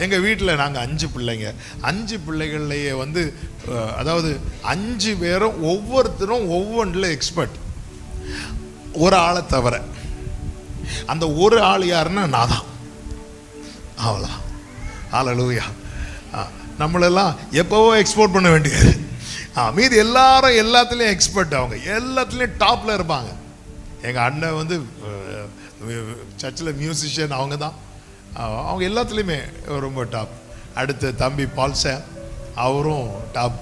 எங்கள் வீட்டில் நாங்கள் 5 பிள்ளைங்க. 5 பிள்ளைகள்லையே வந்து அதாவது 5 பேரும் ஒவ்வொருத்தரும் ஒவ்வொன்றில் எக்ஸ்பர்ட், ஒரு ஆளை தவிர. அந்த ஒரு ஆள் யாருன்னா நான் தான். அவ்வளோ. ஹல்லேலூயா. நம்மளெல்லாம் எப்போவோ எக்ஸ்போர்ட் பண்ண வேண்டியது. மீதி எல்லாரும் எல்லாத்துலேயும் எக்ஸ்பர்ட். அவங்க எல்லாத்துலேயும் டாப்பில் இருப்பாங்க. எங்கள் அண்ணன் வந்து சர்ச்சில் மியூசிஷியன், அவங்க தான். அவங்க எல்லாத்துலேயுமே ரொம்ப டாப். அடுத்த தம்பி பால்சேம், அவரும் டாப்,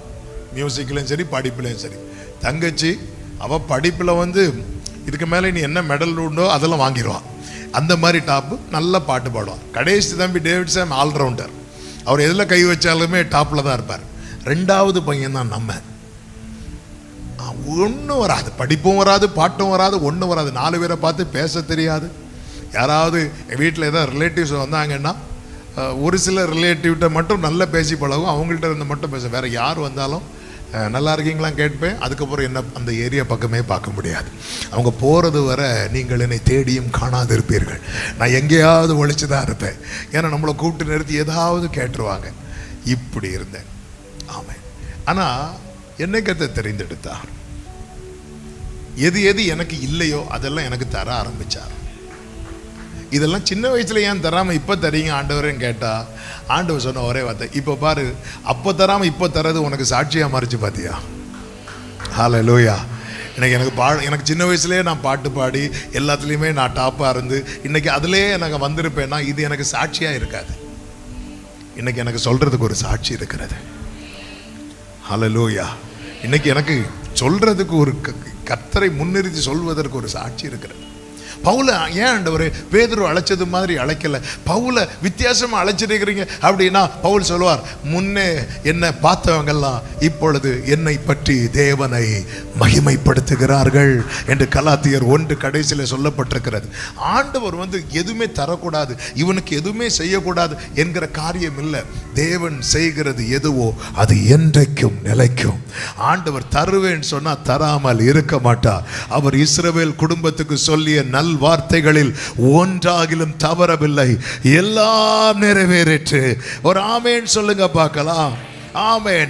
மியூசிக்லேயும் சரி படிப்புலேயும் சரி. தங்கச்சி அவள் படிப்பில் வந்து இதுக்கு மேலே நீ என்ன மெடல் உண்டோ அதெல்லாம் வாங்கிடுவான். அந்த மாதிரி டாப்பு, நல்ல பாட்டு பாடுவான். கடைசி தம்பி டேவிட் சாம் ஆல்ரவுண்டர். அவர் எதில் கை வச்சாலுமே டாப்பில் தான் இருப்பார். 2வது பையன் தான் நம்ம. ஒன்றும் வராது, படிப்பும் வராது, பாட்டும் வராது, ஒன்றும் வராது. 4 பேரை பார்த்து பேச தெரியாது. யாராவது வீட்டில் ஏதாவது ரிலேட்டிவ்ஸ் வந்தாங்கன்னா ஒரு சில ரிலேட்டிவ்கிட்ட மட்டும் நல்லா பேசி பழகும், அவங்கள்ட்ட இருந்து மட்டும் பேச. வேறு யார் வந்தாலும் நல்லா இருக்கீங்களாம் கேட்பேன். அதுக்கப்புறம் என்ன அந்த ஏரியா பக்கமே பார்க்க முடியாது. அவங்க போகிறது வர நீங்கள் என்னை தேடியும் காணாதிருப்பீர்கள். நான் எங்கேயாவது ஒழிச்சு தான் இருப்பேன். ஏன்னா நம்மளை கூப்பிட்டு நிறுத்தி ஏதாவது கேட்டுருவாங்க. இப்படி இருந்தேன். ஆமாம். ஆனால் என்னை கத்தை தெரிந்தெடுத்தார். எது எது எனக்கு இல்லையோ அதெல்லாம் எனக்கு தர ஆரம்பித்தார். இதெல்லாம் சின்ன வயசுல ஏன் தராமல் இப்போ தரீங்க ஆண்டவரேன்னு கேட்டால், ஆண்டவர் சொன்ன ஒரே வார்த்தை, இப்போ பாரு, அப்போ தராமல் இப்போ தரது உனக்கு சாட்சியாக மாறிச்சு பார்த்தியா. ஹல்லேலூயா. எனக்கு சின்ன வயசுலேயே நான் பாட்டு பாடி எல்லாத்துலேயுமே நான் டாப்பாக இருந்து இன்றைக்கி அதுலேயே எனக்கு வந்திருப்பேன்னா இது எனக்கு சாட்சியாக இருக்காது. இன்றைக்கி எனக்கு சொல்கிறதுக்கு ஒரு சாட்சி இருக்கிறது. ஹல்லேலூயா. இன்றைக்கி எனக்கு சொல்கிறதுக்கு ஒரு கர்த்தரை முன்னிறுத்தி சொல்வதற்கு ஒரு சாட்சி இருக்கிறது. பவுல ஏன் ஆண்டவரே பேதுரு அழைச்சது மாதிரி அழைக்கல, பவுல வித்தியாசமா அழைச்சிருக்கிறீங்க அப்படின்னா பவுல் சொல்லுவார், முன்னே என்னை பார்த்தவங்கெல்லாம் இப்பொழுது என்னை பற்றி தேவனை மகிமைப்படுத்துகிறார்கள் என்று கலாத்தியர் 1 கடைசியில் சொல்லப்பட்டிருக்கிறது. ஆண்டவர் வந்து எதுவுமே தரக்கூடாது, இவனுக்கு எதுவுமே செய்யக்கூடாது என்கிற காரியம் இல்லை. தேவன் செய்கிறது எதுவோ அது என்றைக்கும் நிலைக்கும். ஆண்டவர் தருவேன் சொன்னா தராமல் இருக்க மாட்டார். அவர் இஸ்ரவேல் குடும்பத்துக்கு சொல்லிய நல் வார்த்தைகளில் ஒன்றாகிலும் தவறவில்லை, எல்லாம் நிறைவேறிற்று. ஒரு ஆமேன் சொல்லுங்க பார்க்கலாம். ஆமேன்.